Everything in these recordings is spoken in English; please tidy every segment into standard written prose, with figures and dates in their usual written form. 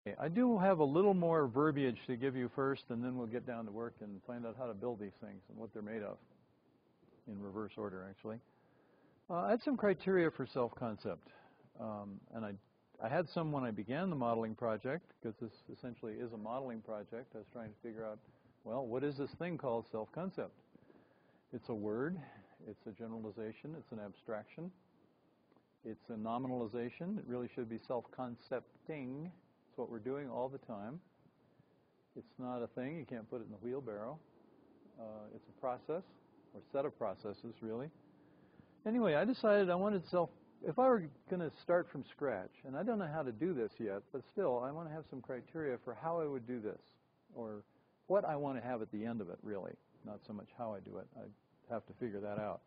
Okay, I do have a little more verbiage to give you first, and then we'll get down to work and find out how to build these things and what they're made of, in reverse order, actually. I had some criteria for self-concept, and I had some when I began the modeling project, because this essentially is a modeling project. I was trying to figure out, well, what is this thing called self-concept? It's a word, it's a generalization, it's an abstraction, it's a nominalization. It really should be self-concepting. It's what we're doing all the time. It's not a thing. You can't put it in the wheelbarrow. It's a process, or set of processes, really. Anyway, I decided I wanted if I were going to start from scratch, and I don't know how to do this yet, but still, I want to have some criteria for how I would do this, or what I want to have at the end of it, really. Not so much how I do it. I have to figure that out.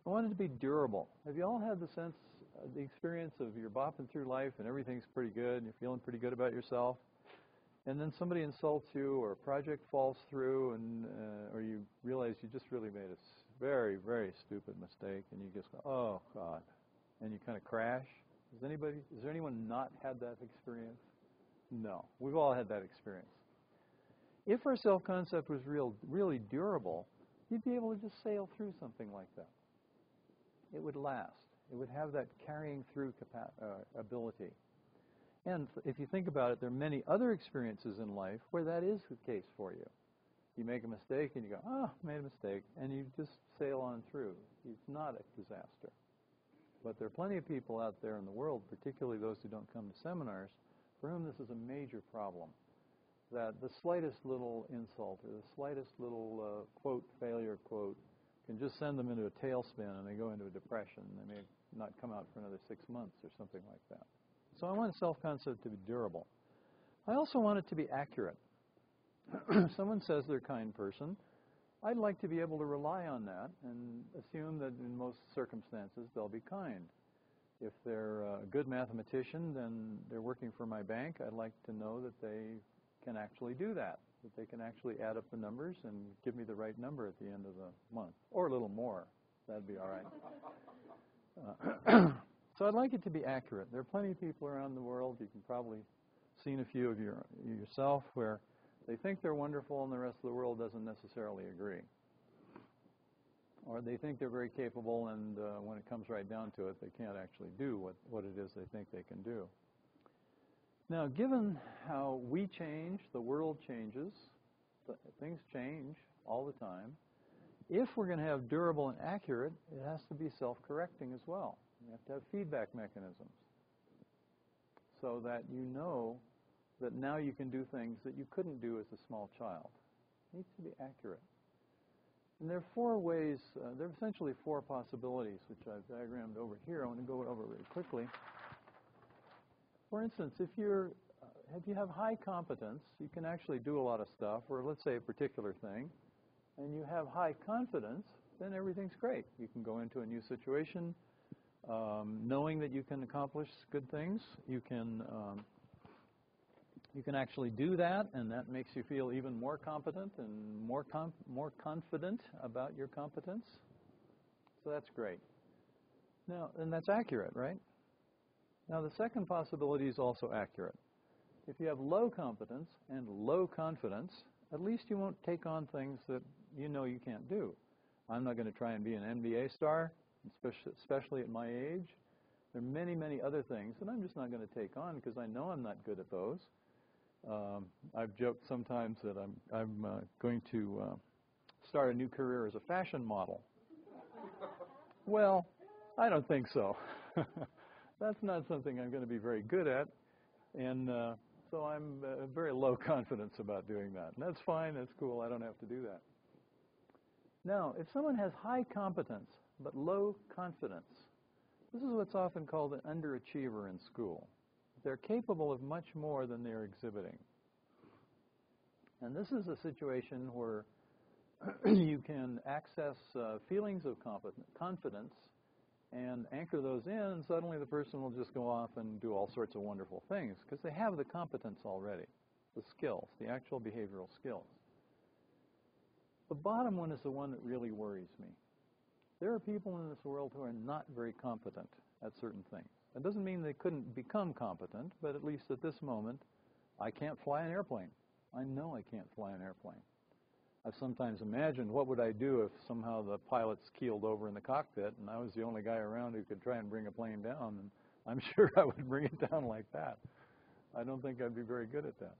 I want it to be durable. Have you all had the experience of you're bopping through life and everything's pretty good and you're feeling pretty good about yourself, and then somebody insults you or a project falls through, and or you realize you just really made a very, very stupid mistake, and you just go, oh, God, and you kind of crash? Has there anyone not had that experience? No. We've all had that experience. If our self-concept was really durable, you'd be able to just sail through something like that. It would last. It would have that carrying through ability. And if you think about it, there are many other experiences in life where that is the case for you. You make a mistake and you go, oh, made a mistake, and you just sail on through. It's not a disaster. But there are plenty of people out there in the world, particularly those who don't come to seminars, for whom this is a major problem. That the slightest little insult or the slightest little quote, failure quote, can just send them into a tailspin, and they go into a depression. They may not come out for another 6 months or something like that. So I want self-concept to be durable. I also want it to be accurate. If someone says they're a kind person, I'd like to be able to rely on that and assume that in most circumstances they'll be kind. If they're a good mathematician, then they're working for my bank. I'd like to know that they can actually do that they can actually add up the numbers and give me the right number at the end of the month, or a little more. That'd be all right. So I'd like it to be accurate. There are plenty of people around the world. You can probably seen a few of yourself where they think they're wonderful and the rest of the world doesn't necessarily agree. Or they think they're very capable, and when it comes right down to it, they can't actually do what it is they think they can do. Now, given how we change, the world changes, things change all the time. If we're going to have durable and accurate, it has to be self-correcting as well. You have to have feedback mechanisms so that you know that now you can do things that you couldn't do as a small child. It needs to be accurate. And there are 4 ways, there are essentially 4 possibilities, which I've diagrammed over here. I want to go over very quickly. For instance, if you have high competence, you can actually do a lot of stuff, or let's say a particular thing, and you have high confidence, then everything's great. You can go into a new situation knowing that you can accomplish good things. You can actually do that, and that makes you feel even more competent and more confident about your competence. So that's great. Now, and that's accurate, right? Now, the second possibility is also accurate. If you have low competence and low confidence, at least you won't take on things that you know you can't do. I'm not going to try and be an NBA star, especially at my age. There are many, many other things that I'm just not going to take on because I know I'm not good at those. I've joked sometimes that I'm going to start a new career as a fashion model. Well, I don't think so. That's not something I'm going to be very good at, and so I'm very low confidence about doing that. And that's fine, that's cool, I don't have to do that. Now, if someone has high competence but low confidence, this is what's often called an underachiever in school. They're capable of much more than they're exhibiting. And this is a situation where you can access feelings of confidence and anchor those in, and suddenly the person will just go off and do all sorts of wonderful things because they have the competence already, the skills, the actual behavioral skills. The bottom one is the one that really worries me. There are people in this world who are not very competent at certain things. That doesn't mean they couldn't become competent, but at least at this moment, I can't fly an airplane. I know I can't fly an airplane. I've sometimes imagined what would I do if somehow the pilots keeled over in the cockpit and I was the only guy around who could try and bring a plane down, and I'm sure I would bring it down like that. I don't think I'd be very good at that.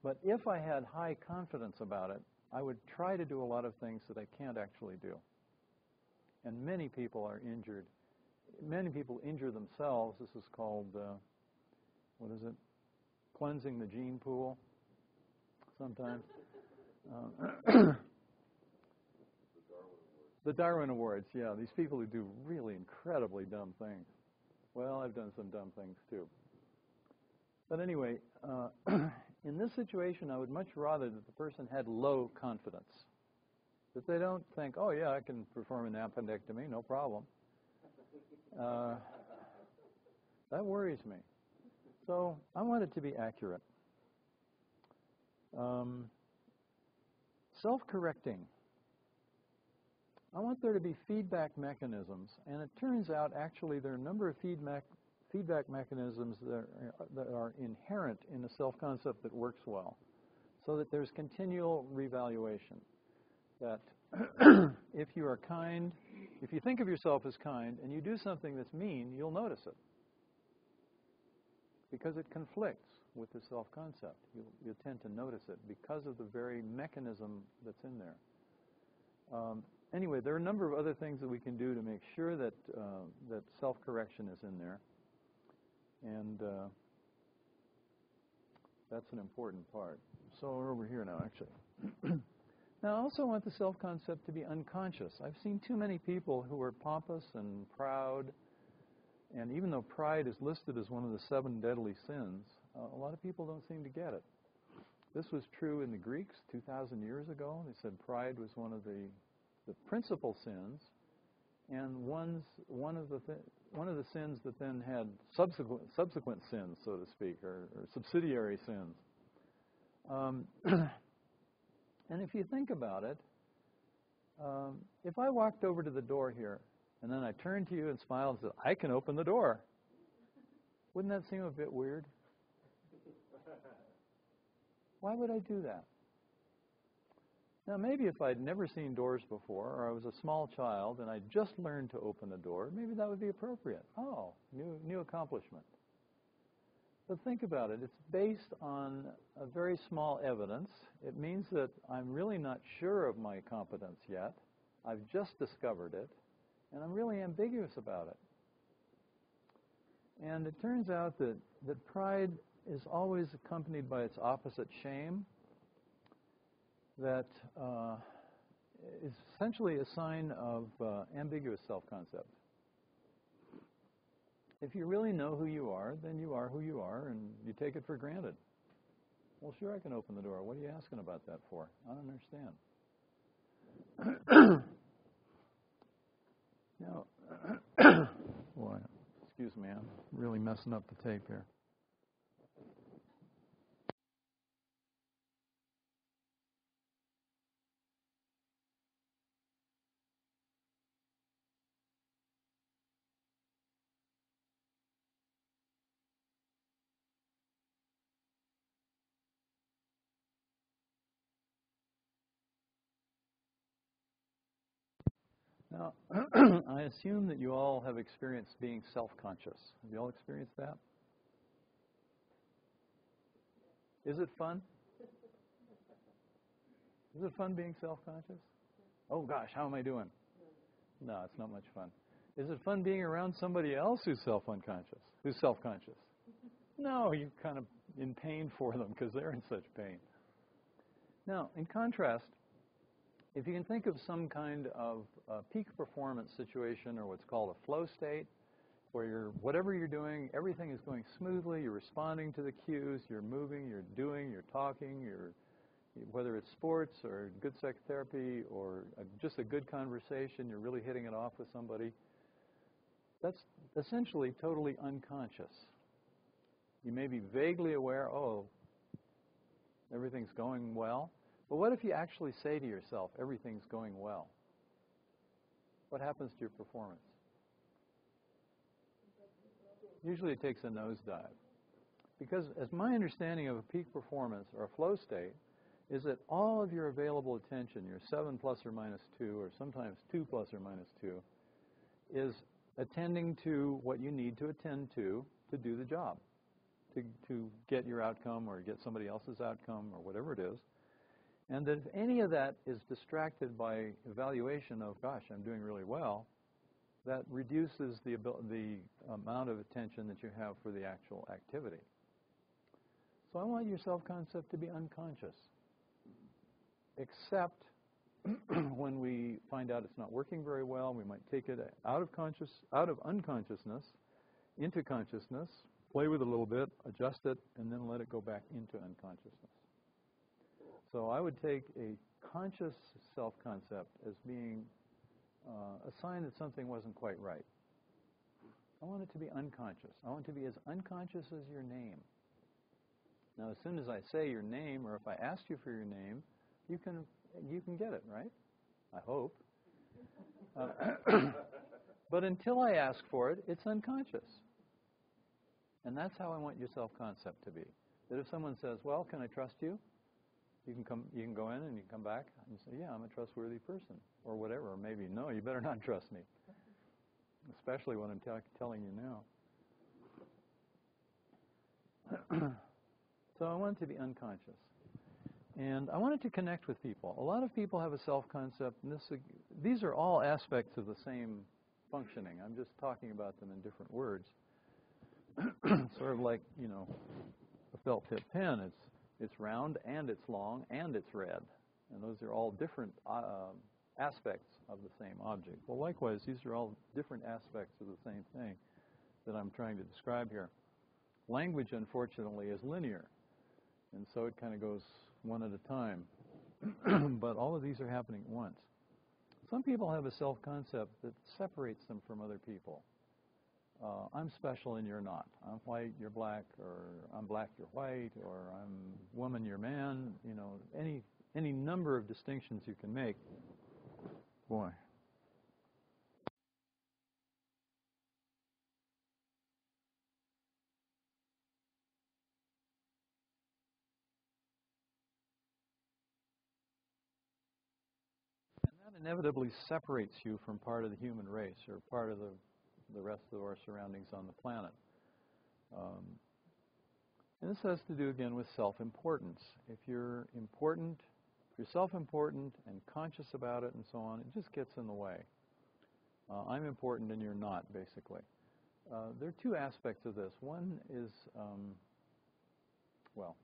But if I had high confidence about it, I would try to do a lot of things that I can't actually do. And many people are injured. Many people injure themselves. This is called, what is it? Cleansing the gene pool sometimes. The Darwin Awards, yeah. These people who do really incredibly dumb things. Well, I've done some dumb things too. But anyway, in this situation, I would much rather that the person had low confidence. That they don't think, oh, yeah, I can perform an appendectomy, no problem. That worries me. So I want it to be accurate. Self-correcting. I want there to be feedback mechanisms, and it turns out actually there are a number of feedback mechanisms that are inherent in a self-concept that works well, so that there's continual revaluation. That if you are kind, if you think of yourself as kind and you do something that's mean, you'll notice it because it conflicts with the self-concept. You tend to notice it because of the very mechanism that's in there. Anyway, there are a number of other things that we can do to make sure that that self-correction is in there, and that's an important part. So we're over here now, actually. Now, I also want the self-concept to be unconscious. I've seen too many people who are pompous and proud, and even though pride is listed as one of the 7 deadly sins, a lot of people don't seem to get it. This was true in the Greeks 2,000 years ago. They said pride was one of the principal sins, and one of the sins that then had subsequent sins, so to speak, or subsidiary sins. And if you think about it, if I walked over to the door here and then I turned to you and smiled and said, I can open the door, wouldn't that seem a bit weird? Why would I do that? Now, maybe if I'd never seen doors before, or I was a small child and I just learned to open a door, maybe that would be appropriate. Oh, new accomplishment. But think about it. It's based on a very small evidence. It means that I'm really not sure of my competence yet. I've just discovered it, and I'm really ambiguous about it. And it turns out that pride is always accompanied by its opposite, shame, that is essentially a sign of ambiguous self-concept. If you really know who you are, then you are who you are, and you take it for granted. Well, sure, I can open the door. What are you asking about that for? I don't understand. Now, boy, excuse me, I'm really messing up the tape here. Now, I assume that you all have experienced being self-conscious. Have you all experienced that? Is it fun? Is it fun being self-conscious? Oh gosh, how am I doing? No, it's not much fun. Is it fun being around somebody else who's self-unconscious, who's self-conscious? No, you're kind of in pain for them because they're in such pain. Now, in contrast, if you can think of some kind of peak performance situation or what's called a flow state, where whatever you're doing, everything is going smoothly, you're responding to the cues, you're moving, you're doing, you're talking, whether it's sports or good psychotherapy or just a good conversation, you're really hitting it off with somebody, that's essentially totally unconscious. You may be vaguely aware, oh, everything's going well. But what if you actually say to yourself, everything's going well? What happens to your performance? Usually it takes a nosedive. Because as my understanding of a peak performance or a flow state is that all of your available attention, your 7 plus or minus 2, or sometimes 2 plus or minus 2, is attending to what you need to attend to do the job, to get your outcome or get somebody else's outcome or whatever it is. And that if any of that is distracted by evaluation of, gosh, I'm doing really well, that reduces the amount of attention that you have for the actual activity. So I want your self-concept to be unconscious, except when we find out it's not working very well. We might take it out of unconsciousness into consciousness, play with it a little bit, adjust it, and then let it go back into unconsciousness. So I would take a conscious self-concept as being a sign that something wasn't quite right. I want it to be unconscious. I want it to be as unconscious as your name. Now, as soon as I say your name, or if I ask you for your name, you can get it, right? I hope. But until I ask for it, it's unconscious. And that's how I want your self-concept to be. That if someone says, well, can I trust you? You can go in and you can come back and say, yeah, I'm a trustworthy person, or whatever. Or maybe, no, you better not trust me, especially when I'm telling you now. So I want it to be unconscious. And I want it to connect with people. A lot of people have a self-concept, and these are all aspects of the same functioning. I'm just talking about them in different words. Sort of like, you know, a felt tip pen. It's round, and it's long, and it's red. And those are all different aspects of the same object. Well, likewise, these are all different aspects of the same thing that I'm trying to describe here. Language, unfortunately, is linear. And so it kind of goes one at a time. But all of these are happening at once. Some people have a self-concept that separates them from other people. I'm special and you're not. I'm white, you're black, or I'm black, you're white, or I'm woman, you're man. You know, any number of distinctions you can make. Boy. And that inevitably separates you from part of the human race or part of the rest of our surroundings on the planet. And this has to do, again, with self-importance. If you're important, if you're self-important and conscious about it and so on, it just gets in the way. I'm important and you're not, basically. There are two aspects of this. One is, well,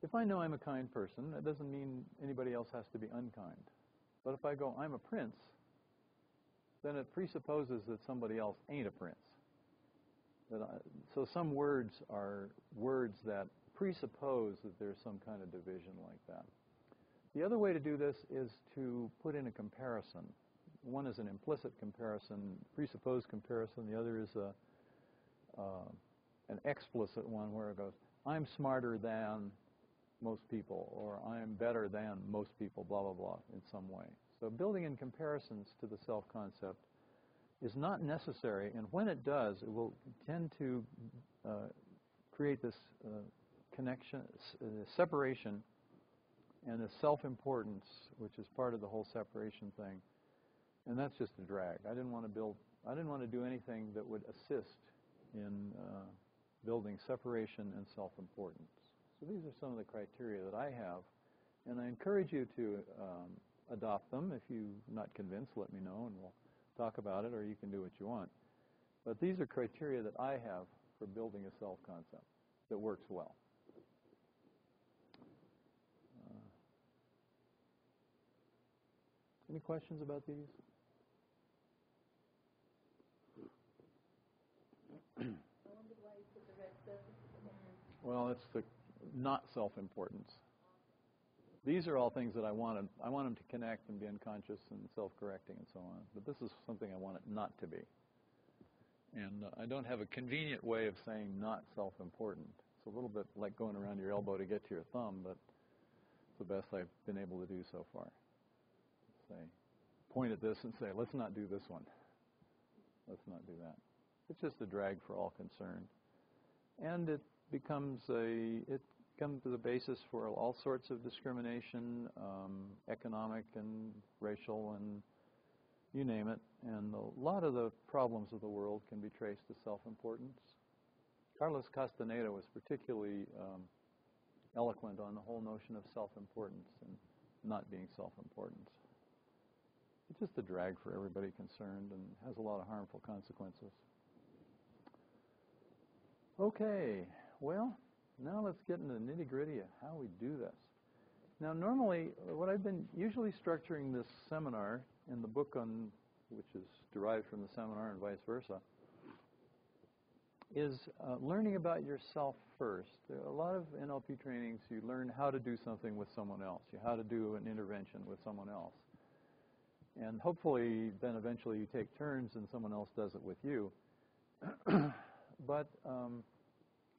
if I know I'm a kind person, that doesn't mean anybody else has to be unkind. But if I go, I'm a prince, then it presupposes that somebody else ain't a prince. So some words are words that presuppose that there's some kind of division like that. The other way to do this is to put in a comparison. One is an implicit comparison, presupposed comparison. The other is an explicit one where it goes, I'm smarter than most people, or I'm better than most people, blah, blah, blah, in some way. So building in comparisons to the self-concept is not necessary, and when it does, it will tend to create this connection, separation, and a self-importance, which is part of the whole separation thing. And that's just a drag. I didn't want to do anything that would assist in building separation and self-importance. So these are some of the criteria that I have, and I encourage you to adopt them. If you're not convinced, let me know, and we'll talk about it, or you can do what you want. But these are criteria that I have for building a self-concept that works well. Any questions about these? Well, it's the not self-importance. These are all things that I want. I want them to connect and be unconscious and self-correcting and so on. But this is something I want it not to be. And I don't have a convenient way of saying not self-important. It's a little bit like going around your elbow to get to your thumb, but it's the best I've been able to do so far. Say, point at this and say, let's not do this one. Let's not do that. It's just a drag for all concerned. And becomes it comes to the basis for all sorts of discrimination, economic and racial and you name it. And a lot of the problems of the world can be traced to self-importance. Carlos Castaneda was particularly eloquent on the whole notion of self-importance and not being self-important. It's just a drag for everybody concerned and has a lot of harmful consequences. Okay, well, now let's get into the nitty-gritty of how we do this. Now, normally, what I've been usually structuring this seminar in the book on, which is derived from the seminar and vice versa, is learning about yourself first. There are a lot of NLP trainings, you learn how to do something with someone else, how to do an intervention with someone else. And hopefully, then eventually you take turns and someone else does it with you. But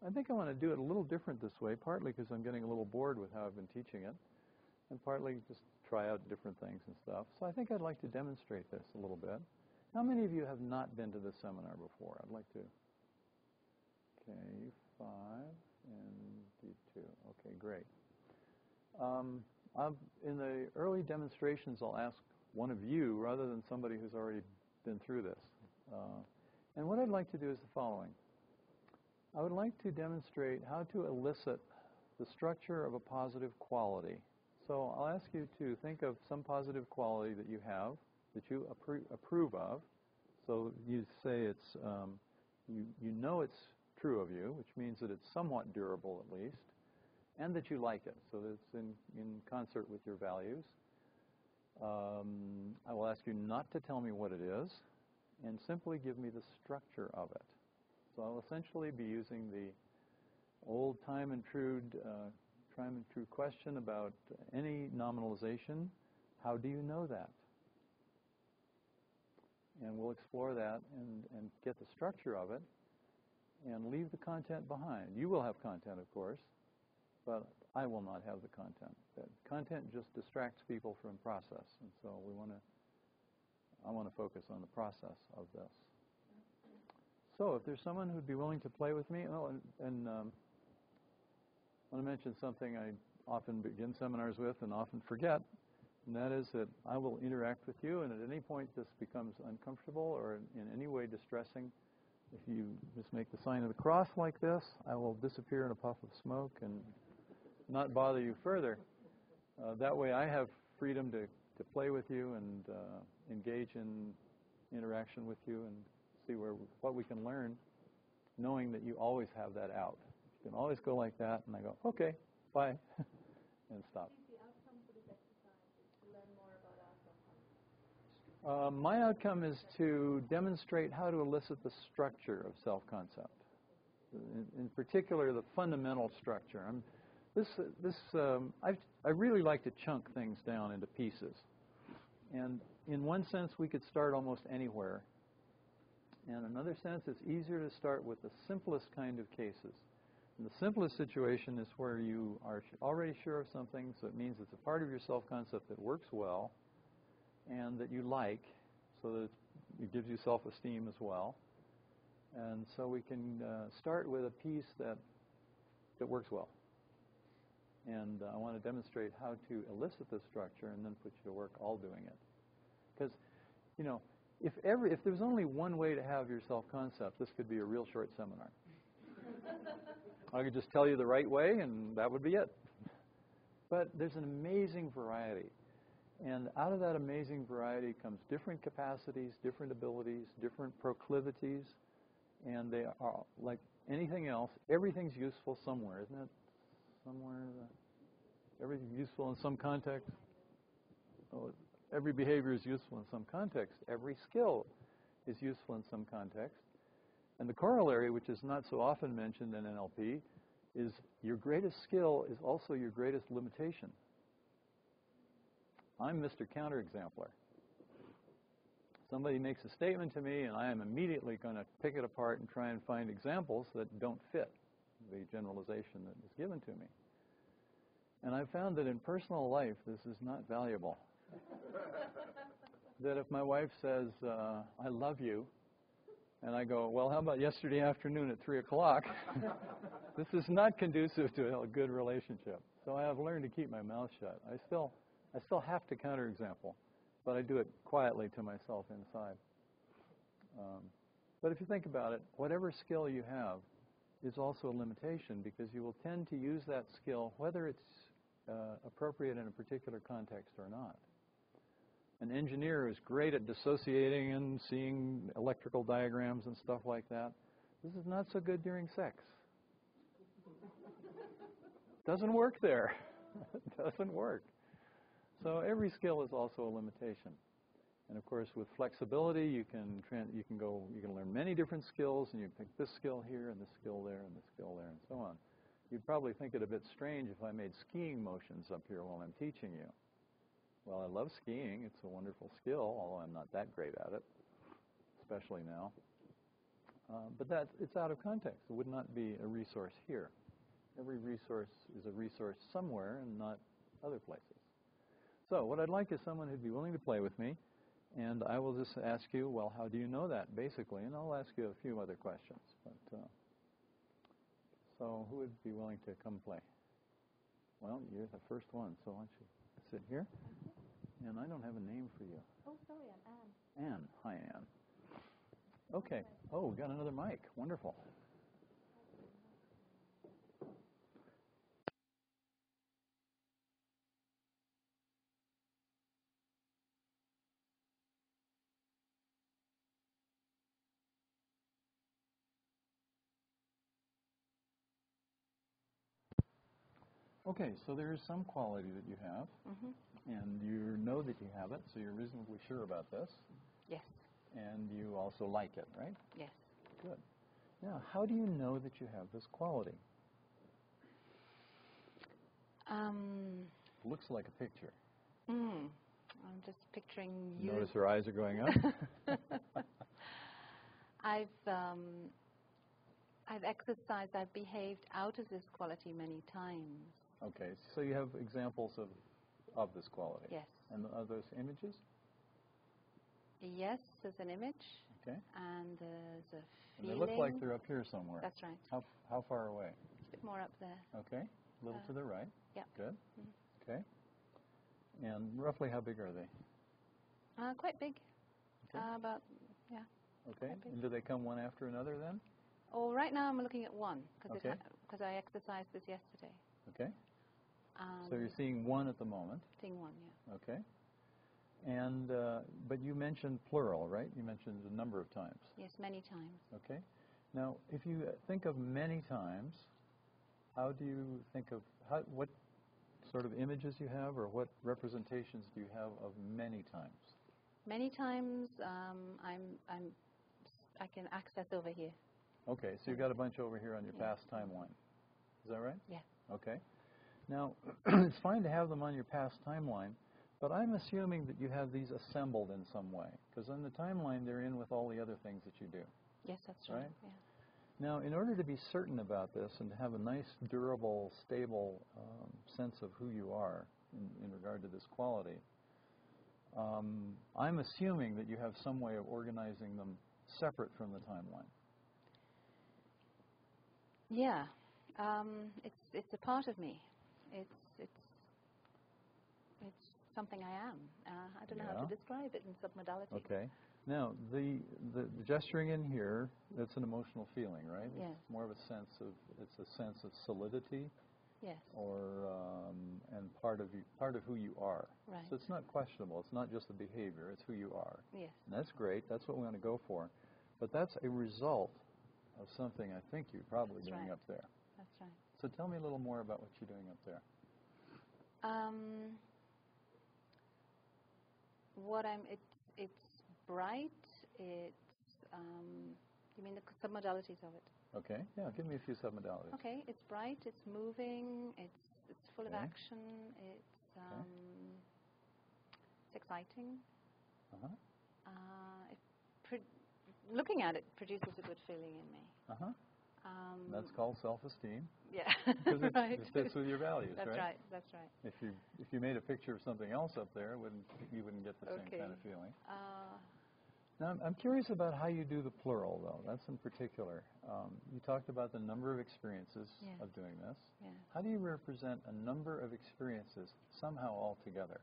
I think I want to do it a little different this way, partly because I'm getting a little bored with how I've been teaching it, and partly just try out different things and stuff. So I think I'd like to demonstrate this a little bit. How many of you have not been to this seminar before? I'd like to. Okay, 5 and 2. Okay, great. In the early demonstrations, I'll ask one of you rather than somebody who's already been through this. And what I'd like to do is the following. I would like to demonstrate how to elicit the structure of a positive quality. So I'll ask you to think of some positive quality that you have, that you approve of. So you say it's, you know it's true of you, which means that it's somewhat durable at least, and that you like it, so that it's in concert with your values. I will ask you not to tell me what it is, and simply give me the structure of it. So I'll essentially be using the old time and true question about any nominalization. How do you know that? And we'll explore that and get the structure of it and leave the content behind. You will have content, of course, but I will not have the content. That content just distracts people from process, and so I want to focus on the process of this. So if there's someone who'd be willing to play with me, I want to mention something I often begin seminars with and often forget, and that is that I will interact with you, and at any point this becomes uncomfortable or in any way distressing, if you just make the sign of the cross like this, I will disappear in a puff of smoke and not bother you further. That way I have freedom to play with you and engage in interaction with you and see what we can learn, knowing that you always have that out. You can always go like that, and I go, okay, bye, and stop. What is the outcome for this exercise? Is to learn more about ourselves? My outcome is to demonstrate how to elicit the structure of self-concept. In particular, the fundamental structure. I really like to chunk things down into pieces. And in one sense, we could start almost anywhere. And in another sense, it's easier to start with the simplest kind of cases. And the simplest situation is where you are already sure of something, so it means it's a part of your self-concept that works well and that you like, so that it gives you self-esteem as well. And so we can start with a piece that works well. And I want to demonstrate how to elicit this structure and then put you to work all doing it. Because, you know, if there's only one way to have your self-concept, this could be a real short seminar. I could just tell you the right way, and that would be it. But there's an amazing variety. And out of that amazing variety comes different capacities, different abilities, different proclivities. And they are, like anything else, everything's useful somewhere, isn't it? Somewhere, everything's useful in some context. Oh, every behavior is useful in some context. Every skill is useful in some context. And the corollary, which is not so often mentioned in NLP, is your greatest skill is also your greatest limitation. I'm Mr. Counterexemplar. Somebody makes a statement to me, and I am immediately going to pick it apart and try and find examples that don't fit the generalization that was given to me. And I've found that in personal life, this is not valuable. That if my wife says, I love you, And I go, well, how about yesterday afternoon at 3 o'clock? This is not conducive to a good relationship. So I have learned to keep my mouth shut. I still have to counterexample, but I do it quietly to myself inside. But if you think about it, whatever skill you have is also a limitation, because you will tend to use that skill whether it's appropriate in a particular context or not. An engineer is great at dissociating and seeing electrical diagrams and stuff like that. This is not so good during sex. Doesn't work there. It doesn't work. So every skill is also a limitation. And of course, with flexibility, you can learn many different skills, and you pick this skill here and this skill there and this skill there and so on. You'd probably think it a bit strange if I made skiing motions up here while I'm teaching you. Well, I love skiing. It's a wonderful skill, although I'm not that great at it, especially now. But it's out of context. It would not be a resource here. Every resource is a resource somewhere and not other places. So what I'd like is someone who'd be willing to play with me, and I will just ask you, well, how do you know that, basically? And I'll ask you a few other questions. But, so who would be willing to come play? Well, you're the first one, so why don't you sit here? And I don't have a name for you. Oh, sorry, I'm Anne. Anne. Hi, Anne. Okay. Oh, we got another mic. Wonderful. Okay, so there is some quality that you have, and you know that you have it, so you're reasonably sure about this. Yes. And you also like it, right? Yes. Good. Now, how do you know that you have this quality? Looks like a picture. I'm just picturing you. Notice her eyes are going up. I've exercised, I've behaved out of this quality many times. Okay, so you have examples of this quality. Yes. And are those images? Yes, there's an image. Okay. And there's a And feeling. they look like they're up here somewhere. That's right. How far away? A bit more up there. Okay. A little to the right. Yeah. Good. Okay. And roughly how big are they? Quite big. Okay. About, yeah. Okay. Quite big. And do they come one after another then? Oh, right now I'm looking at one because Okay. I exercised this yesterday. Okay. So you're seeing one at the moment. Seeing one, yeah. Okay. And but you mentioned plural, right? You mentioned a number of times. Yes, many times. Okay. Now, if you think of many times, how do you think of what sort of images you have, or what representations do you have of many times? Many times I can access over here. Okay, so you've got a bunch over here on your past timeline. Is that right? Yeah. Okay. Now, it's fine to have them on your past timeline, but I'm assuming that you have these assembled in some way, because on the timeline they're in with all the other things that you do. Yes, that's right. Yeah. Now, in order to be certain about this and to have a nice, durable, stable sense of who you are in regard to this quality, I'm assuming that you have some way of organizing them separate from the timeline. Yeah, it's a part of me. It's something I am. I don't know how to describe it in submodality. Okay. Now, the gesturing in here, that's an emotional feeling, right? Yes. It's more of a sense of solidity. Yes. Or and part of who you are. Right. So it's not questionable. It's not just the behavior. It's who you are. Yes. And that's great. That's what we want to go for. But that's a result of something I think you're probably doing up there. That's right. So tell me a little more about what you're doing up there. It's bright. It's you mean the submodalities of it? Okay. Yeah. Give me a few submodalities. Okay. It's bright. It's moving. It's full of action. It's exciting. Looking at it produces a good feeling in me. That's called self-esteem. Yeah. Because right. it fits with your values, That's right? right. That's right. If you made a picture of something else up there, you wouldn't get the same kind of feeling. Now, I'm curious about how you do the plural, though. That's in particular. You talked about the number of experiences Yes. of doing this. Yes. How do you represent a number of experiences somehow all together?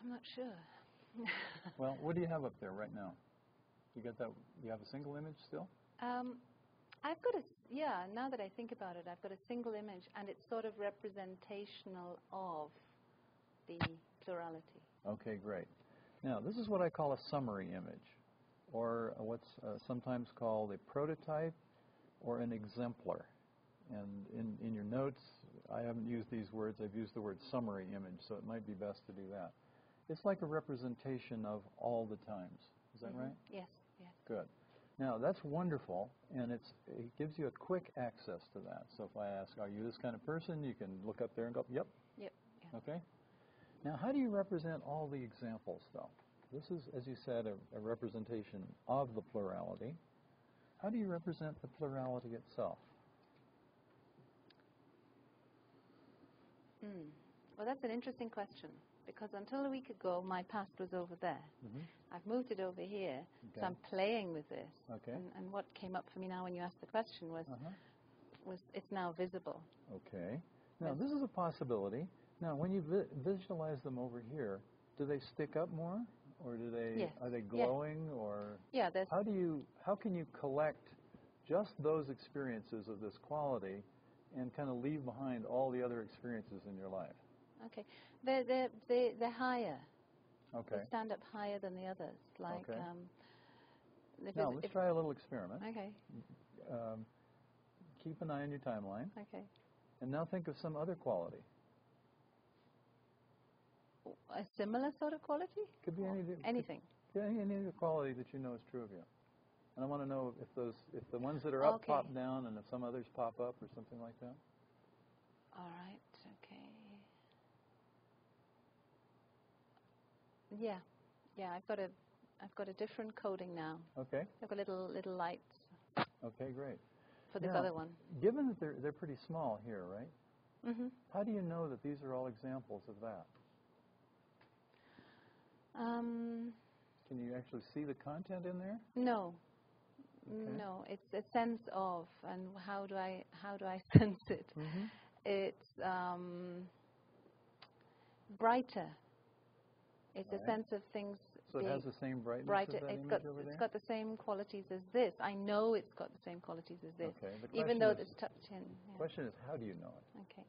I'm not sure. Well, what do you have up there right now? You got that? You have a single image still? I've got now that I think about it, I've got a single image, and it's sort of representational of the plurality. Okay, great. Now, this is what I call a summary image, or what's sometimes called a prototype or an exemplar. And in your notes, I haven't used these words. I've used the word summary image, so it might be best to do that. It's like a representation of all the times. Is that right? Yes, yes. Good. Now, that's wonderful, and it gives you a quick access to that. So if I ask, are you this kind of person, you can look up there and go, yep. Yep. Yeah. Okay? Now, how do you represent all the examples, though? This is, as you said, a representation of the plurality. How do you represent the plurality itself? Well, that's an interesting question, because until a week ago, my past was over there. Mm-hmm. I've moved it over here, Okay. so I'm playing with this. Okay. And what came up for me now when you asked the question was it's now visible. Okay. Now, Yes. this is a possibility. Now, when you visualize them over here, do they stick up more, or do they Yes. are they glowing, or Yeah, there's how can you collect just those experiences of this quality and kind of leave behind all the other experiences in your life? okay. They're higher. Okay. They stand up higher than the others. Like Okay. if Now, it's- let's if- try a little experiment. Okay. Keep an eye on your timeline, Okay. and now think of some other quality. A similar sort of quality? Could be Anything. any other quality that you know is true of you. And I want to know if the ones that are up Okay. pop down, and if some others pop up, or something like that. All right. Okay. Yeah. Yeah. I've got a different coding now. Okay. I've got little lights Okay, great. for this Now, other one. Given that they're pretty small here, right? Mhm. How do you know that these are all examples of that? Can you actually see the content in there? No. Okay. No. It's a sense of, and how do I sense it? Mm-hmm. It's brighter. It's Right. a sense of things So it being has the same brightness brighter. as that It's image got over there? it's got the same qualities as this. I know it's got the same qualities as this, Okay. The even question though is, it's tucked in. Yeah. question is, how do you know it? Okay.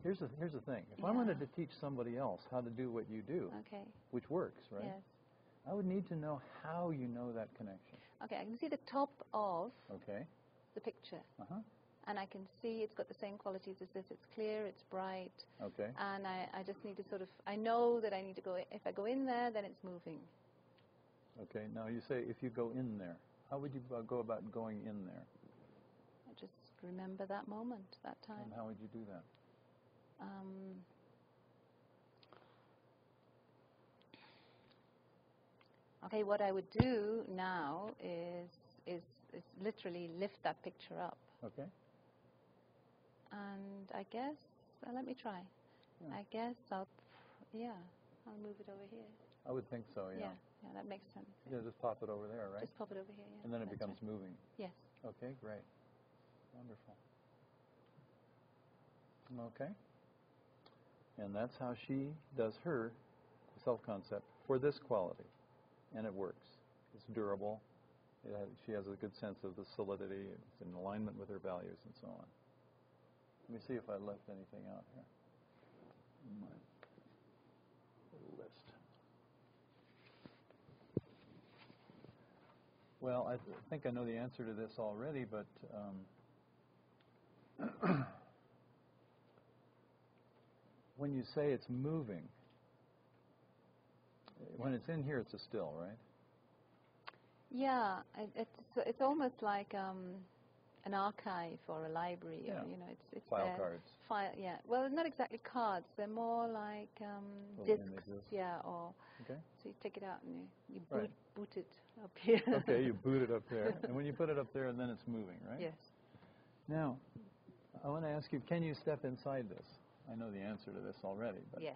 Here's the thing. If I Yeah. wanted to teach somebody else how to do what you do, Okay. which works, right? Yes. I would need to know how you know that connection. Okay. I can see the top of Okay. the picture, Uh-huh. and I can see it's got the same qualities as this. It's clear. It's bright. Okay. And I just need to sort of, I know that I need to go, if I go in there, then it's moving. Okay. Now you say if you go in there, how would you go about going in there? I just remember that moment, that time. And how would you do that? Okay, what I would do now is literally lift that picture up. Okay. And I guess, let me try. Yeah. I guess I'll move it over here. I would think so, yeah. Yeah, that makes sense. Yeah, just pop it over there, right? Just pop it over here, yeah. And then it That's becomes right. moving. Yes. Okay, great. Wonderful. Okay. And that's how she does her self-concept for this quality. And it works. It's durable. She has a good sense of the solidity. It's in alignment with her values and so on. Let me see if I left anything out here in my list. Well, I think I know the answer to this already, but when you say it's moving, when it's in here, it's a still, right? Yeah, it's almost like an archive or a library. Yeah. Or, it's File there. cards. Yeah. Well, not exactly cards. They're more like Little discs. images. Yeah. Or Okay. so you take it out and you Right. boot it up here. Okay, you boot it up there. And when you put it up there, then it's moving, right? Yes. Now, I want to ask you, can you step inside this? I know the answer to this already, but Yes.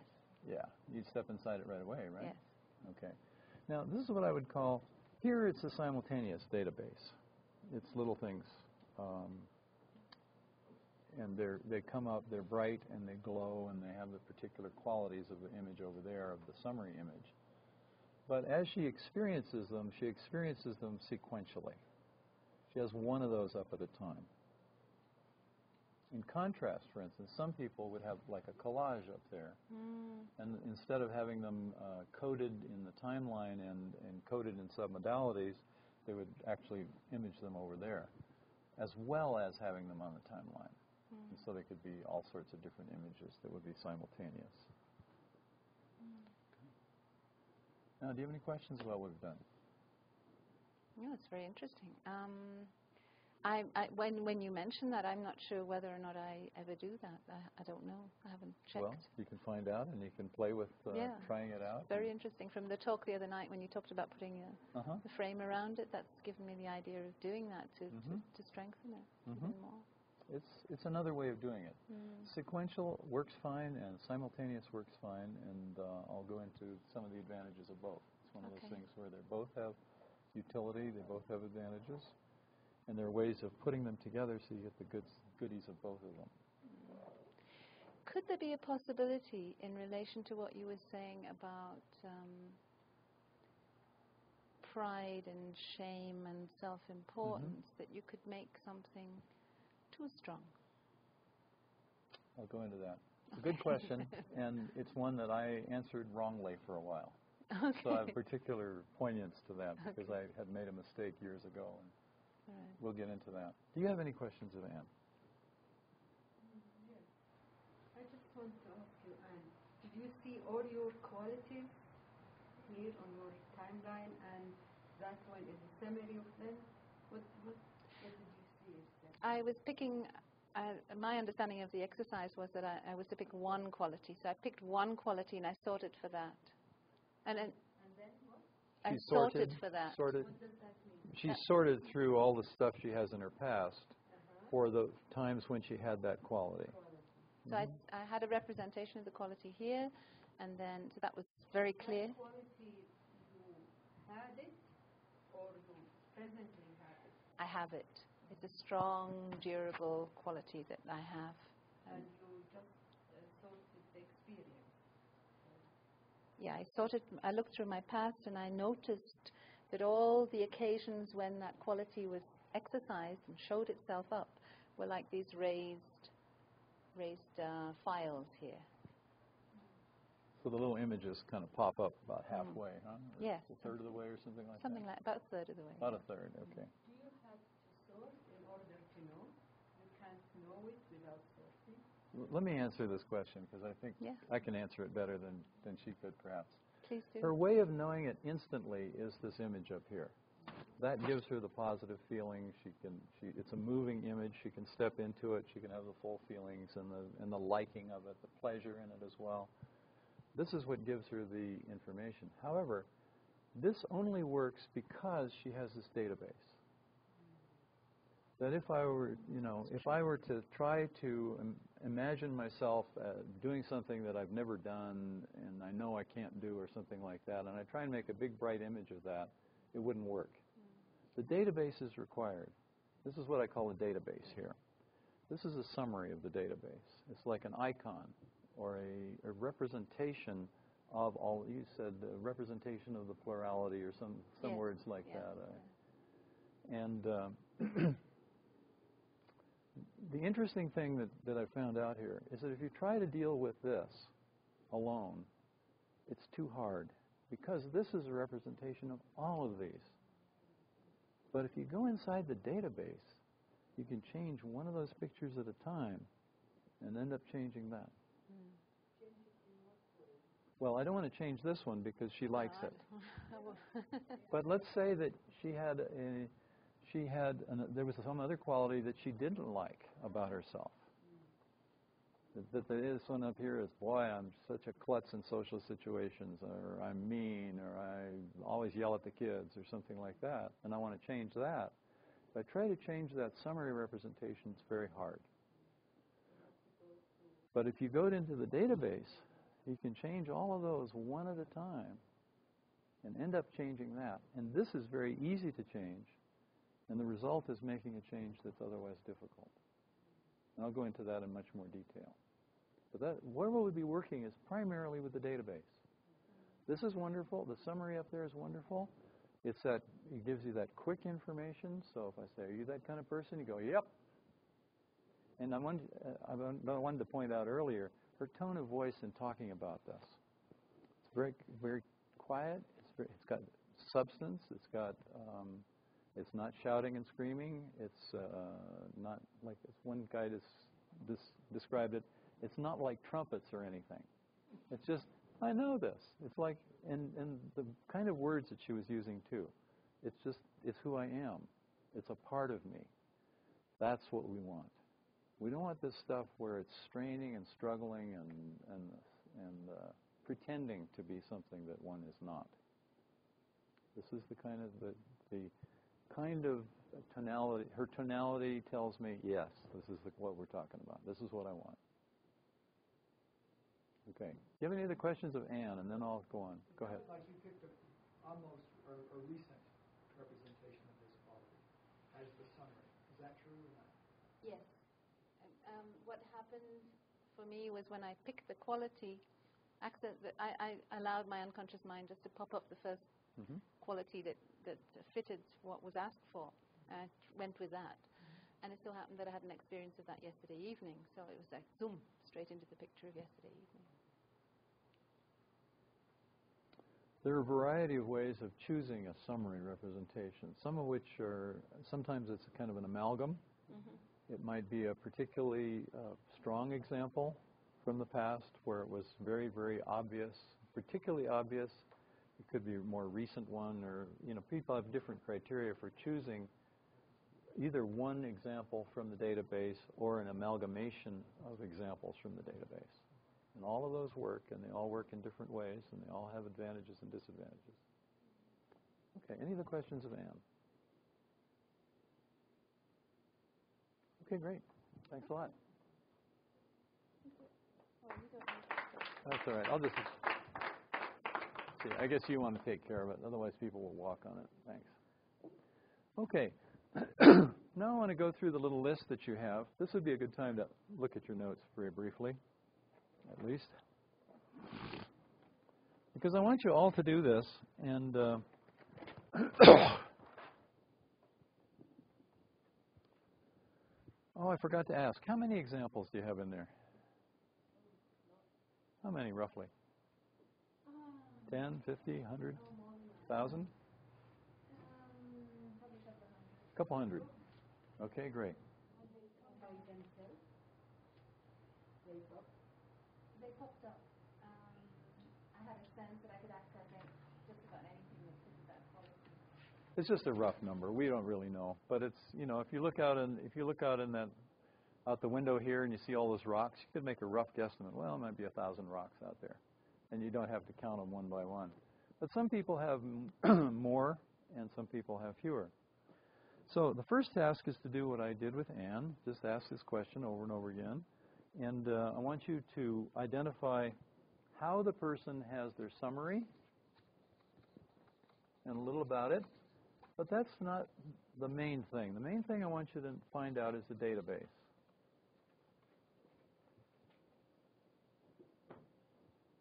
yeah, you'd step inside it right away, right? Yes. Okay. Now, this is what I would call, here it's a simultaneous database. It's little things. And they come up, they're bright, and they glow, and they have the particular qualities of the image over there, of the summary image. But as she experiences them sequentially. She has one of those up at a time. In contrast, for instance, some people would have like a collage up there, and instead of having them coded in the timeline and coded in submodalities, they would actually image them over there, as well as having them on the timeline. And so they could be all sorts of different images that would be simultaneous. Now, do you have any questions about what we've done? No, it's very interesting. When you mention that, I'm not sure whether or not I ever do that. I don't know. I haven't checked. Well, you can find out, and you can play with trying it out. Very interesting. From the talk the other night when you talked about putting the frame around it, that's given me the idea of doing that to strengthen it even more. It's another way of doing it. Sequential works fine, and simultaneous works fine, and I'll go into some of the advantages of both. It's one of those things where they both have utility, they both have advantages, and there are ways of putting them together so you get the goodies of both of them. Could there be a possibility in relation to what you were saying about pride and shame and self-importance that you could make something too strong? I'll go into that. It's a good question, and it's one that I answered wrongly for a while. Okay. So I have particular poignance to that because I had made a mistake years ago, and we'll get into that. Do you have any questions of Anne? Yes. I just want to ask you, Anne, did you see all your qualities here on your timeline, and that one is a summary of them? What did you see? I was picking, my understanding of the exercise was that I was to pick one quality. So I picked one quality and I sorted for that. And then what? I sorted for that. Sorted. What does that mean? She sorted through all the stuff she has in her past for the times when she had that quality. So I had a representation of the quality here, and then, so that was very clear. What quality you had it, or you presently have it? I have it. It's a strong, durable quality that I have. And you just sorted the experience? Yeah, I looked through my past and I noticed that all the occasions when that quality was exercised and showed itself up were like these raised files here. So the little images kind of pop up about halfway, huh? Or yes. A third of the way or something like something that? Something like about a third of the way. About a third, okay. Do you have to sort in order to know? You can't know it without sorting? Let me answer this question because I think I can answer it better than she could perhaps. Please do. Her way of knowing it instantly is this image up here. That gives her the positive feeling. It's a moving image. She can step into it. She can have the full feelings and the liking of it, the pleasure in it as well. This is what gives her the information. However, this only works because she has this database. That if I were to try to imagine myself doing something that I've never done and I know I can't do or something like that, and I try and make a big bright image of that, it wouldn't work. The database is required. This is what I call a database here. This is a summary of the database. It's like an icon or a representation of all, you said a representation of the plurality or some words like that. And the interesting thing that I found out here is that if you try to deal with this alone, it's too hard because this is a representation of all of these. But if you go inside the database, you can change one of those pictures at a time and end up changing that. Well, I don't want to change this one because she likes it. But let's say that there was some other quality that she didn't like about herself. That this one up here is, boy, I'm such a klutz in social situations, or I'm mean, or I always yell at the kids, or something like that, and I want to change that. If I try to change that summary representation, it's very hard. But if you go into the database, you can change all of those one at a time and end up changing that. And this is very easy to change, and the result is making a change that's otherwise difficult. And I'll go into that in much more detail. But where we'll be working is primarily with the database. This is wonderful. The summary up there is wonderful. It gives you that quick information. So if I say, are you that kind of person? You go, yep. And I wanted to point out earlier, her tone of voice in talking about this. It's very, very quiet. It's got substance. It's not shouting and screaming. It's not like, as one guy described it, it's not like trumpets or anything. It's just, I know this. It's like, and the kind of words that she was using too. It's who I am. It's a part of me. That's what we want. We don't want this stuff where it's straining and struggling and pretending to be something that one is not. This is the kind of tonality. Her tonality tells me, yes, this is what we're talking about. This is what I want. Okay. Do you have any other questions of Anne? And then I'll go on. Go ahead. Like you picked almost a recent representation of this quality as the summary. Is that true or not? Yes. What happened for me was when I picked the quality, I allowed my unconscious mind just to pop up the first quality that fitted what was asked for. And I went with that. And it so happened that I had an experience of that yesterday evening. So it was like, zoom, straight into the picture of yesterday evening. There are a variety of ways of choosing a summary representation, some of which are, sometimes it's kind of an amalgam. It might be a particularly strong example from the past where it was very, very obvious, particularly obvious. It could be a more recent one, or, people have different criteria for choosing either one example from the database or an amalgamation of examples from the database. And all of those work, and they all work in different ways, and they all have advantages and disadvantages. Okay, any other questions of Anne? Okay, great. Thanks a lot. That's all right. I'll just see. I guess you want to take care of it. Otherwise, people will walk on it. Thanks. Okay. Now I want to go through the little list that you have. This would be a good time to look at your notes very briefly, at least. Because I want you all to do this. And oh, I forgot to ask. How many examples do you have in there? How many, roughly? 10, 50, 100, 1,000? A couple hundred. Okay, great. They popped up. I had a sense that I could access just about anything that fits that quality. It's just a rough number. We don't really know, but it's if you look out out the window here and you see all those rocks, you could make a rough guesstimate. Well, it might be 1,000 rocks out there, and you don't have to count them one by one. But some people have more, and some people have fewer. So the first task is to do what I did with Anne. Just ask this question over and over again, and I want you to identify how the person has their summary and a little about it. But that's not the main thing. The main thing I want you to find out is the database.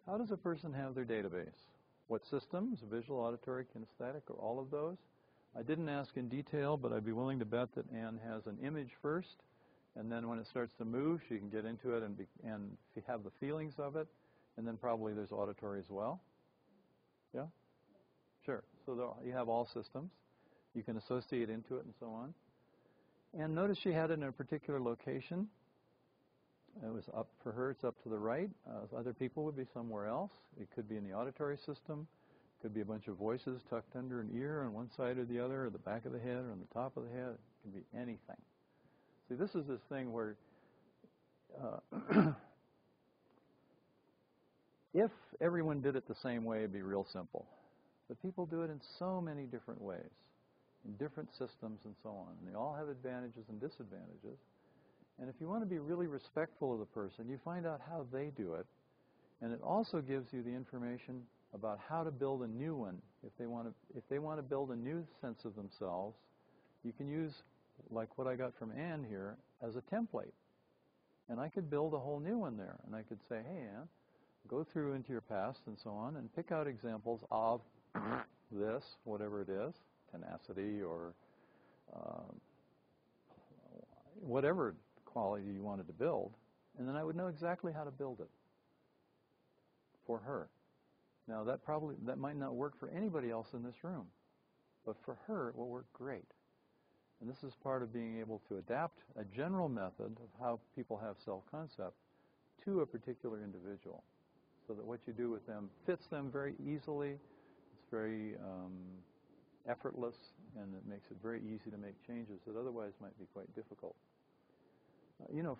How does a person have their database? What systems? Visual, auditory, kinesthetic, or all of those? I didn't ask in detail, but I'd be willing to bet that Anne has an image first, and then when it starts to move, she can get into it and have the feelings of it, and then probably there's auditory as well. Yeah? Sure. So you have all systems. You can associate into it and so on. And notice she had it in a particular location. It was up for her. It's up to the right. Other people would be somewhere else. It could be in the auditory system. It could be a bunch of voices tucked under an ear on one side or the other, or the back of the head, or on the top of the head. It can be anything. See, this is this thing where if everyone did it the same way, it'd be real simple. But people do it in so many different ways, in different systems and so on. And they all have advantages and disadvantages. And if you want to be really respectful of the person, you find out how they do it. And it also gives you the information about how to build a new one. If they want to build a new sense of themselves, you can use, like what I got from Anne here, as a template. And I could build a whole new one there. And I could say, hey, Anne, go through into your past and so on, and pick out examples of this, whatever it is, tenacity or whatever quality you wanted to build, and then I would know exactly how to build it for her. Now, that might not work for anybody else in this room, but for her, it will work great. And this is part of being able to adapt a general method of how people have self-concept to a particular individual, so that what you do with them fits them very easily. It's very effortless, and it makes it very easy to make changes that otherwise might be quite difficult.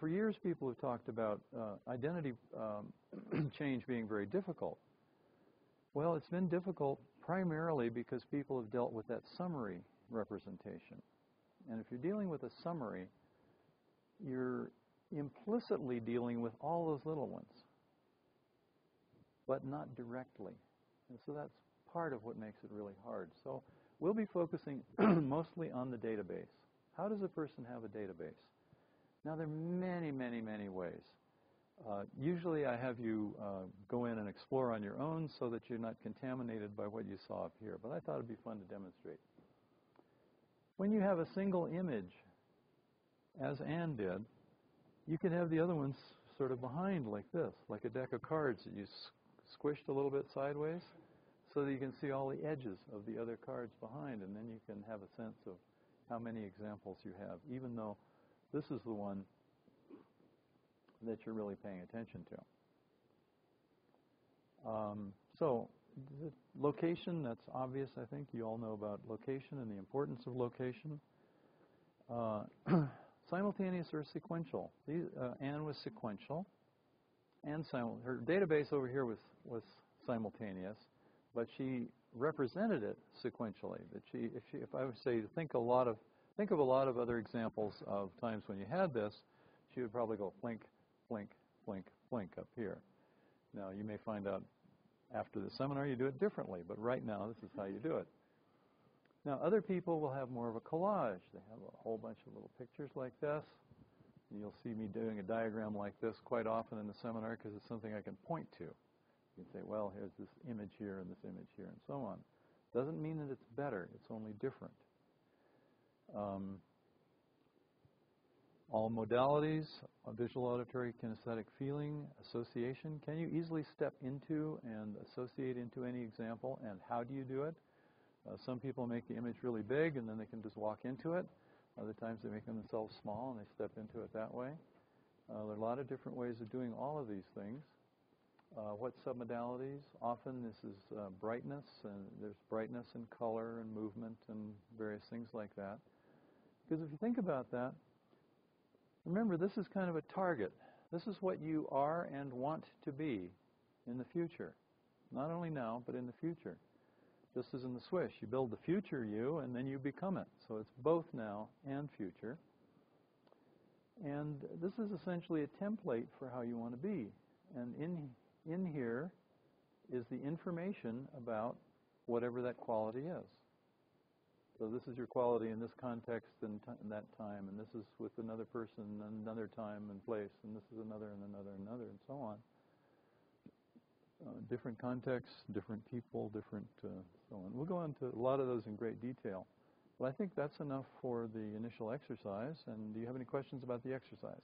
For years people have talked about identity change being very difficult. Well, it's been difficult primarily because people have dealt with that summary representation. And if you're dealing with a summary, you're implicitly dealing with all those little ones, but not directly. And so that's part of what makes it really hard. So we'll be focusing mostly on the database. How does a person have a database? Now, there are many, many, many ways. Usually I have you go in and explore on your own so that you're not contaminated by what you saw up here, but I thought it'd be fun to demonstrate. When you have a single image, as Anne did, you can have the other ones sort of behind like this, like a deck of cards that you squished a little bit sideways so that you can see all the edges of the other cards behind, and then you can have a sense of how many examples you have, even though this is the one that you're really paying attention to. So the location, that's obvious, I think. You all know about location and the importance of location. Simultaneous or sequential. Anne was sequential. And her database over here was simultaneous, but she represented it sequentially. That if I would say think of a lot of other examples of times when you had this, she would probably go blink, blink, blink, blink up here. Now, you may find out after the seminar you do it differently, but right now this is how you do it. Now, other people will have more of a collage. They have a whole bunch of little pictures like this. And you'll see me doing a diagram like this quite often in the seminar because it's something I can point to. You can say, well, here's this image here and this image here and so on. Doesn't mean that it's better. It's only different. All modalities, visual, auditory, kinesthetic, feeling, association. Can you easily step into and associate into any example? And how do you do it? Some people make the image really big and then they can just walk into it. Other times they make themselves small and they step into it that way. There are a lot of different ways of doing all of these things. What submodalities? Often this is brightness, and there's brightness and color and movement and various things like that. Because if you think about that, remember, this is kind of a target. This is what you are and want to be in the future. Not only now, but in the future. Just as in the Swish, you build the future you, and then you become it. So it's both now and future. And this is essentially a template for how you want to be. And in here is the information about whatever that quality is. So this is your quality in this context and that time, and this is with another person another time and place, and this is another and another and another, and so on. Different contexts, different people, different so on. We'll go into a lot of those in great detail. But I think that's enough for the initial exercise. And do you have any questions about the exercise?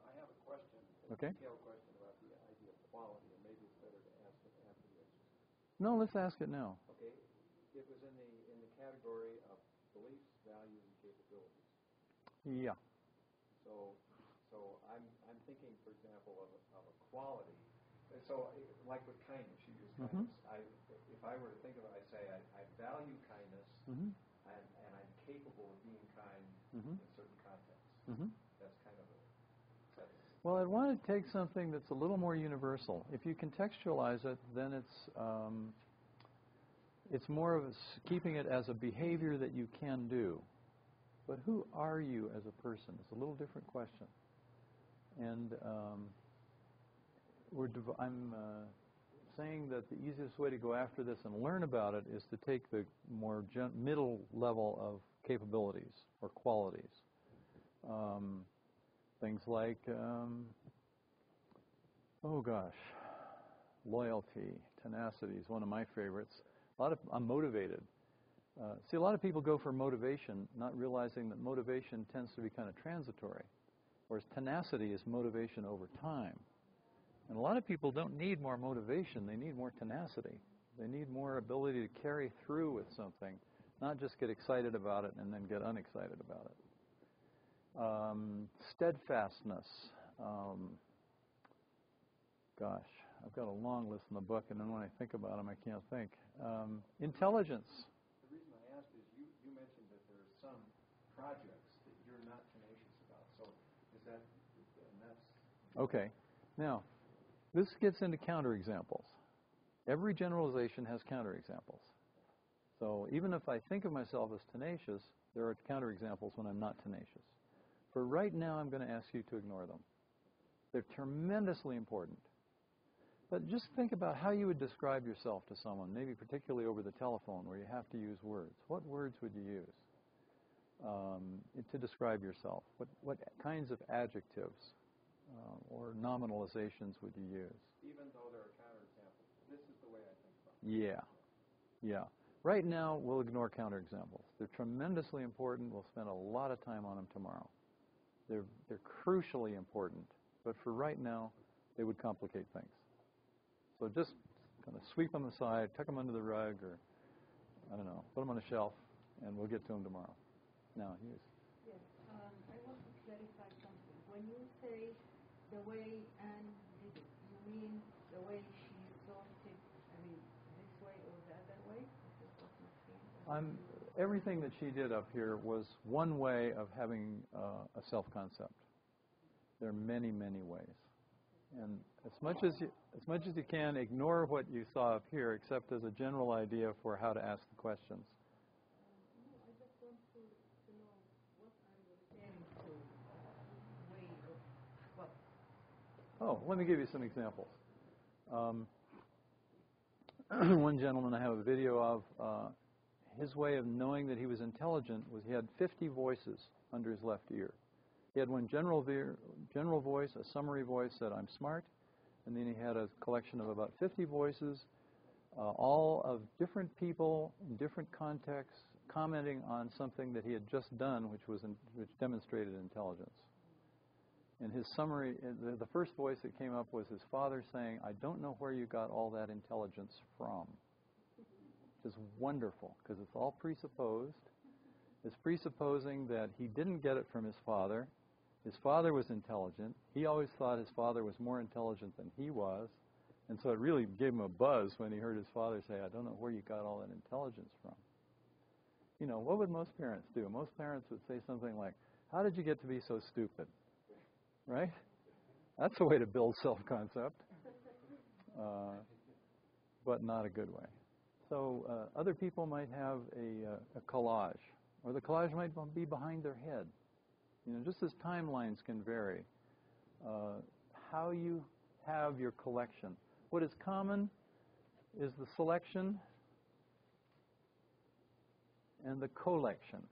I have a question. Okay. A detailed question about the idea of quality, and maybe it's better to ask it after the exercise. No, let's ask it now. Okay. It was in the category of beliefs, values, and capabilities. Yeah. So I'm thinking, for example, of a quality. So, like with kindness, you use kindness. If I were to think of it, I'd say I value kindness, and I'm capable of being kind in certain contexts. That's kind of a... Well, I'd want to take something that's a little more universal. If you contextualize it, then it's more of keeping it as a behavior that you can do. But who are you as a person? It's a little different question. And I'm saying that the easiest way to go after this and learn about it is to take the more middle level of capabilities or qualities. Things like, oh gosh, loyalty, tenacity is one of my favorites. I'm motivated. See, a lot of people go for motivation, not realizing that motivation tends to be kind of transitory, whereas tenacity is motivation over time. And a lot of people don't need more motivation, they need more tenacity. They need more ability to carry through with something, not just get excited about it and then get unexcited about it. Steadfastness. Gosh, I've got a long list in the book, and then when I think about them, I can't think. Intelligence. The reason I asked is you mentioned that there are some projects that you're not tenacious about. So is that, and that's... Okay. Now, this gets into counterexamples. Every generalization has counterexamples. So even if I think of myself as tenacious, there are counterexamples when I'm not tenacious. For right now, I'm going to ask you to ignore them. They're tremendously important. But just think about how you would describe yourself to someone, maybe particularly over the telephone where you have to use words. What words would you use to describe yourself? What kinds of adjectives or nominalizations would you use? Even though there are counterexamples, this is the way I think about it. Yeah. Right now, we'll ignore counterexamples. They're tremendously important. We'll spend a lot of time on them tomorrow. They're crucially important. But for right now, they would complicate things. So just kind of sweep them aside, tuck them under the rug, or, I don't know, put them on a shelf, and we'll get to them tomorrow. Now, Hughes. Yes, I want to clarify something. When you say the way Anne did it, you mean the way she sorted, I mean, this way or the other way? This is what you mean? Everything that she did up here was one way of having a self-concept. There are many, many ways. And as much as you can, ignore what you saw up here, except as a general idea for how to ask the questions. I just want to know what are you referring to, way of what? Oh, let me give you some examples. One gentleman I have a video of, his way of knowing that he was intelligent was he had 50 voices under his left ear. He had one general voice, a summary voice that I'm smart, and then he had a collection of about 50 voices, all of different people in different contexts, commenting on something that he had just done, which demonstrated intelligence. And his summary, the first voice that came up was his father saying, "I don't know where you got all that intelligence from." Which is wonderful, because it's all presupposed. It's presupposing that he didn't get it from his father. His father was intelligent. He always thought his father was more intelligent than he was. And so it really gave him a buzz when he heard his father say, "I don't know where you got all that intelligence from." You know, what would most parents do? Most parents would say something like, "How did you get to be so stupid?" Right? That's a way to build self-concept, but not a good way. So other people might have a collage, or the collage might be behind their head. You know, just as timelines can vary, how you have your collection. What is common is the selection and the collection.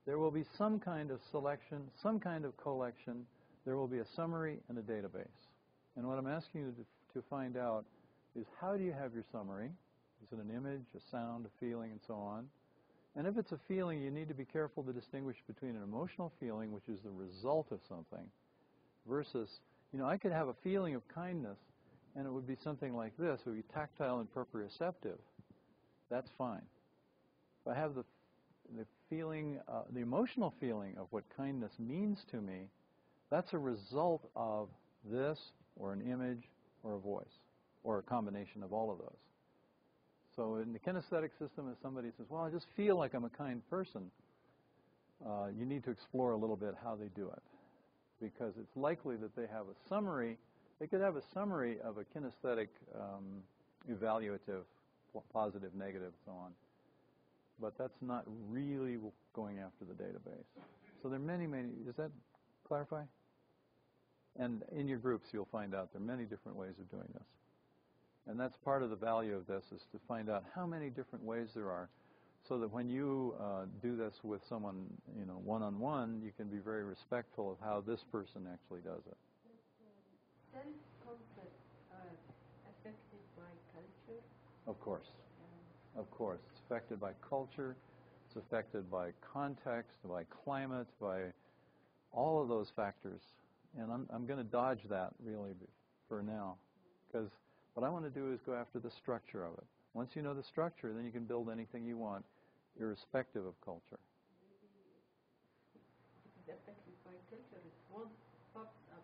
There will be some kind of selection, some kind of collection. There will be a summary and a database. And what I'm asking you to find out is, how do you have your summary? Is it an image, a sound, a feeling, and so on? And if it's a feeling, you need to be careful to distinguish between an emotional feeling, which is the result of something, versus, you know, I could have a feeling of kindness, and it would be something like this. It would be tactile and proprioceptive. That's fine. If I have the feeling, the emotional feeling of what kindness means to me, that's a result of this, or an image, or a voice, or a combination of all of those. So in the kinesthetic system, if somebody says, "Well, I just feel like I'm a kind person," you need to explore a little bit how they do it, because it's likely that they have a summary. They could have a summary of a kinesthetic evaluative, positive, negative, so on. But that's not really going after the database. So there are many, many. Does that clarify? And in your groups, you'll find out there are many different ways of doing this. And that's part of the value of this, is to find out how many different ways there are, so that when you do this with someone, one-on-one, you can be very respectful of how this person actually does it. Self-concept affected by culture? Of course. Of course. It's affected by culture. It's affected by context, by climate, by all of those factors. And I'm going to dodge that, really, for now, because what I want to do is go after the structure of it. Once you know the structure, then you can build anything you want, irrespective of culture. If it is affected by culture, it won't pop up.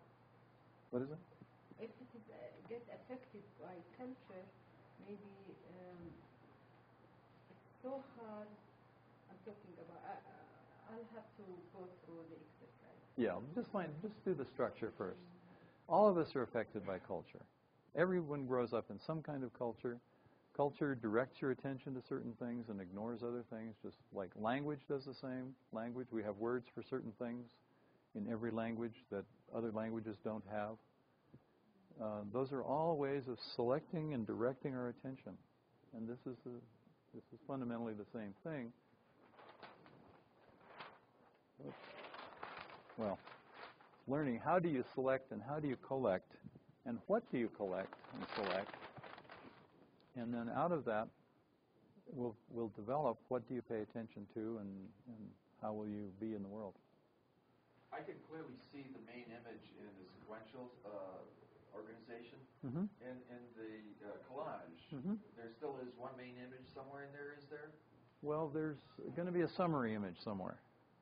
What is it? If it is get affected by culture, maybe it's so hard. I'm talking about. I'll have to go through the exercise. Yeah, just do the structure first. All of us are affected by culture. Everyone grows up in some kind of culture. Culture directs your attention to certain things and ignores other things, just like language does the same. Language, we have words for certain things in every language that other languages don't have. Those are all ways of selecting and directing our attention. And this is fundamentally the same thing. Well, learning how do you select and how do you collect and what do you collect and select. And then out of that, we'll develop what do you pay attention to and how will you be in the world. I can clearly see the main image in the sequential organization. Mm-hmm. In the collage. Mm-hmm. There still is one main image somewhere in there, is there? Well, there's going to be a summary image somewhere.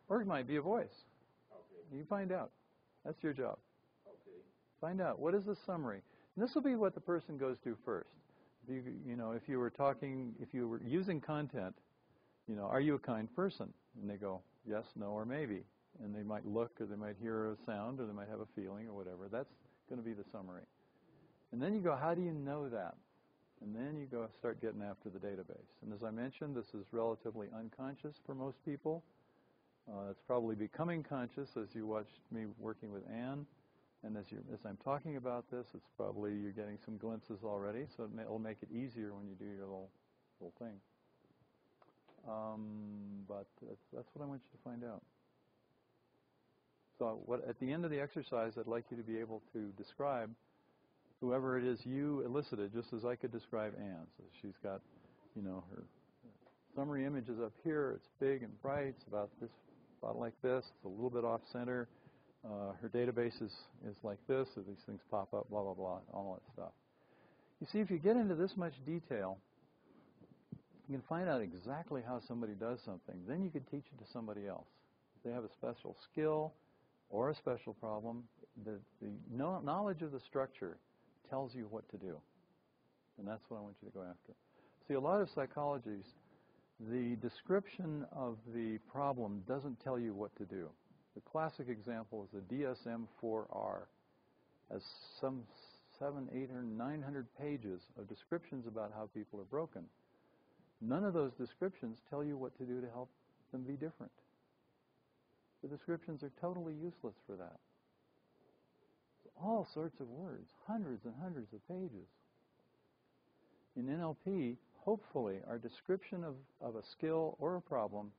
Or it might be a voice. Okay. You find out. That's your job. Okay. Find out, what is the summary? And this will be what the person goes to first. If you were using content, are you a kind person? And they go, yes, no, or maybe. And they might look, or they might hear a sound, or they might have a feeling, or whatever. That's going to be the summary. And then you go, how do you know that? And then you go start getting after the database. And as I mentioned, this is relatively unconscious for most people. It's probably becoming conscious as you watched me working with Anne. And as I'm talking about this, it's probably you're getting some glimpses already, so it'll make it easier when you do your little thing. But that's what I want you to find out. So at the end of the exercise, I'd like you to be able to describe whoever it is you elicited, just as I could describe Anne. So she's got, her summary image is up here. It's big and bright. It's about like this. It's a little bit off center. Her database is like this, so these things pop up, blah, blah, blah, all that stuff. You see, if you get into this much detail, you can find out exactly how somebody does something. Then you could teach it to somebody else. If they have a special skill or a special problem, the knowledge of the structure tells you what to do. And that's what I want you to go after. See, a lot of psychologies, the description of the problem doesn't tell you what to do. The classic example is the DSM-4R. Has some 700, 800, 900 pages of descriptions about how people are broken. None of those descriptions tell you what to do to help them be different. The descriptions are totally useless for that. It's all sorts of words, hundreds and hundreds of pages. In NLP, hopefully, our description of a skill or a problem